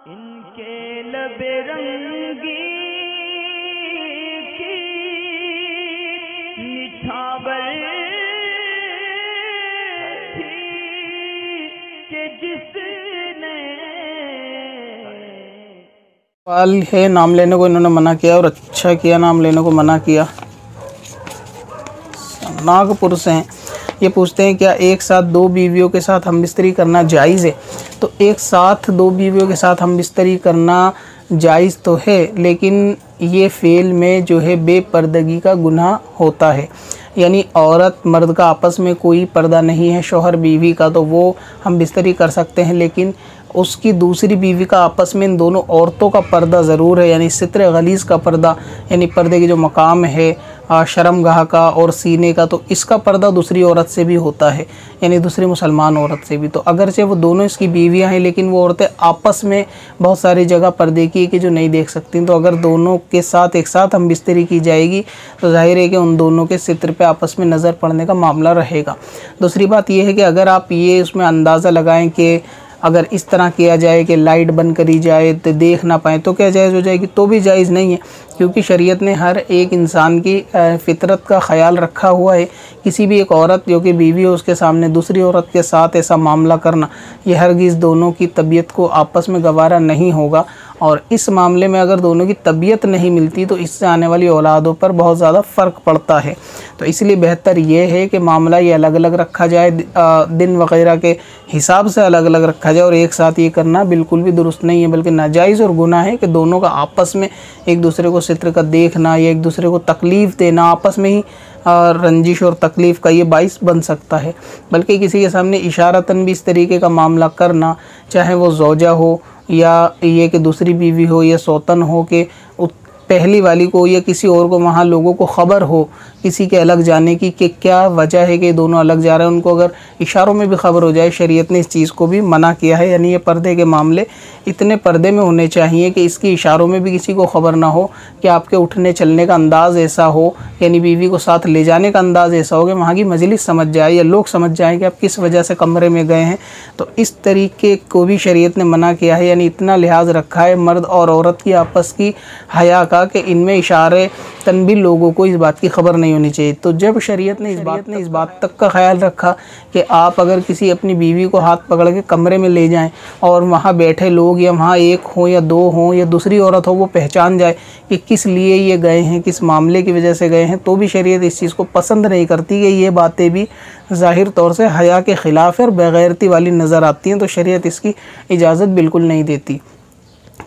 ان کے لب رنگی کی نچھاور تھی کہ جس نے سوال ہے نام لینے کو انہوں نے منع کیا اور اچھا کیا نام لینے کو منع کیا۔ ناگپور سے ہیں، یہ پوچھتے ہیں کیا ایک ساتھ دو بیویوں کے ساتھ ہم بستری کرنا جائز ہے؟ تو ایک ساتھ دو بیویوں کے ساتھ ہم بستری کرنا جائز تو ہے، لیکن یہ فعل میں جو ہے بے پردگی کا گناہ ہوتا ہے، یعنی عورت مرد کا آپس میں کوئی پردہ نہیں ہے، شوہر بیوی کا، تو وہ ہم بستری کر سکتے ہیں، لیکن اس کی دوسری بیوی کا آپس میں ان دونوں عورتوں کا پردہ ضرور ہے، یعنی ستر غلیظ کا پردہ، یعنی پردے کی جو مقام ہے شرمگاہ کا اور سینے کا، تو اس کا پردہ دوسری عورت سے بھی ہوتا ہے، یعنی دوسری مسلمان عورت سے بھی۔ تو اگرچہ وہ دونوں اس کی بیویاں ہیں، لیکن وہ عورتیں آپس میں بہت ساری جگہ پردے کی کہ جو نہیں دیکھ سکتی، تو اگر دونوں کے ساتھ ایک ساتھ ہم بستری کی جائے گی تو ظاہر ہے کہ ان دونوں کے ستر پہ آپس میں نظر پڑنے کا معاملہ رہے گا۔ دوسری بات یہ ہے کہ اگر آپ یہ اس میں اندازہ لگائیں کہ اگر اس طرح کیا جائے کہ لائٹ بند کری جائے تو دیکھ نہ پائیں تو کیا جائز ہو جائے گی؟ تو بھی جائز نہیں ہے، کیونکہ شریعت نے ہر ایک انسان کی فطرت کا خیال رکھا ہوا ہے۔ کسی بھی ایک عورت جو کہ بیوی ہو اس کے سامنے دوسری عورت کے ساتھ ایسا معاملہ کرنا، یہ ہرگز دونوں کی طبیعت کو آپس میں گوارا نہیں ہوگا، اور اس معاملے میں اگر دونوں کی طبیعت نہیں ملتی تو اس سے آنے والی اولادوں پر بہت زیادہ فرق پڑتا ہے۔ تو اس لیے بہتر یہ ہے کہ معاملہ یہ الگ الگ رکھا جائے، دن وغیرہ کے حساب سے الگ الگ رکھا جائے، اور ایک ساتھ یہ کرنا بالکل بھی درست نہیں ہے، بلکہ ناجائز اور گناہ ہے کہ دونوں کا آپس میں ایک دوسرے کو ستر کا دیکھنا یا ایک دوسرے کو تکلیف دینا، آپس میں ہی رنجش اور تکلیف کا یہ باعث بن سکتا ہے۔ بلکہ کسی کے سامنے اشارتاً بھی اس طریقے کا معاملہ کرنا، چاہے وہ زوجہ ہو یا یہ کہ دوسری بیوی ہو یا سوتن ہو، کہ پہلی والی کو یا کسی اور کو وہاں لوگوں کو خبر ہو کسی کے الگ جانے کی کہ کیا وجہ ہے کہ دونوں الگ جا رہے ہیں، ان کو اگر اشاروں میں بھی خبر ہو جائے، شریعت نے اس چیز کو بھی منع کیا ہے۔ یعنی یہ پردے کے معاملے اتنے پردے میں ہونے چاہیے کہ اس کی اشاروں میں بھی کسی کو خبر نہ ہو، کہ آپ کے اٹھنے چلنے کا انداز ایسا ہو، یعنی بیوی کو ساتھ لے جانے کا انداز ایسا ہو کہ وہاں کی مجلس سمجھ جائے یا لوگ سمجھ جائیں کہ آپ کس وجہ سے کمرے میں گئے ہیں۔ تو اس طریقے کو بھی شریعت نے منع کیا ہے، یعنی اتنا لحاظ رکھا ہے مرد اور عورت کی آپس کی حیا کا کہ ان میں اشارے تن بھی لوگوں کو اس بات کی خبر نہیں ہونی چاہیے۔ تو جب شریعت نے اس بات تک کا خیال رکھا کہ آپ اگر کسی اپنی بیوی کو ہاتھ پکڑ کے کمرے میں لے جائیں اور وہاں بیٹھے لوگ یا وہاں ایک ہوں یا دو ہوں یا دوسری عورت ہو وہ پہچان جائے کہ کس لیے یہ گئے ہیں، کس معاملے کی وجہ سے گئے ہیں، تو بھی شریعت اس چیز کو پسند نہیں کرتی، کہ یہ باتیں بھی ظاہر طور سے حیا کے خلاف اور بغیرتی والی نظر آتی ہیں، تو شریعت اس کی اجازت بالکل نہیں دیتی۔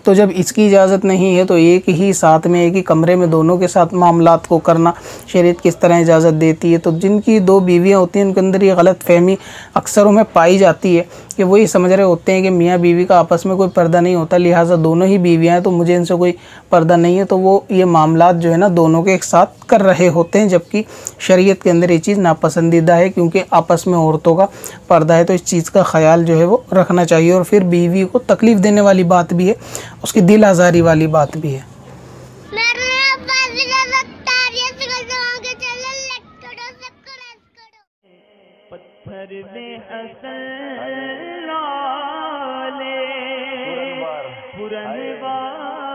تو جب اس کی اجازت نہیں ہے تو ایک ہی ساتھ میں ایک ہی کمرے میں دونوں کے ساتھ معاملات کو کرنا شریعت کس طرح اجازت دیتی ہے؟ تو جن کی دو بیویاں ہوتی ہیں ان کے اندر یہ غلط فہمی اکثروں میں پائی جاتی ہے کہ وہ یہ سمجھ رہے ہوتے ہیں کہ میاں بیوی کا آپس میں کوئی پردہ نہیں ہوتا، لہٰذا دونوں ہی بیویاں ہیں تو مجھے ان سے کوئی پردہ نہیں ہے، تو وہ یہ معاملات جو ہے نا دونوں کے ایک ساتھ کر رہے ہوتے ہیں، جبکہ شریعت کے اندر یہ چیز ناپسندیدہ ہے، کیونکہ آپس میں عورتوں کا پردہ ہے، تو اس چیز کا خیال جو ہے وہ رکھنا چاہیے۔ اور پھر بیوی کو تکلیف دینے والی بات بھی ہے، اس کی دل آزاری والی بات بھی ہے۔ پتھر میں حسن لالے پرنوار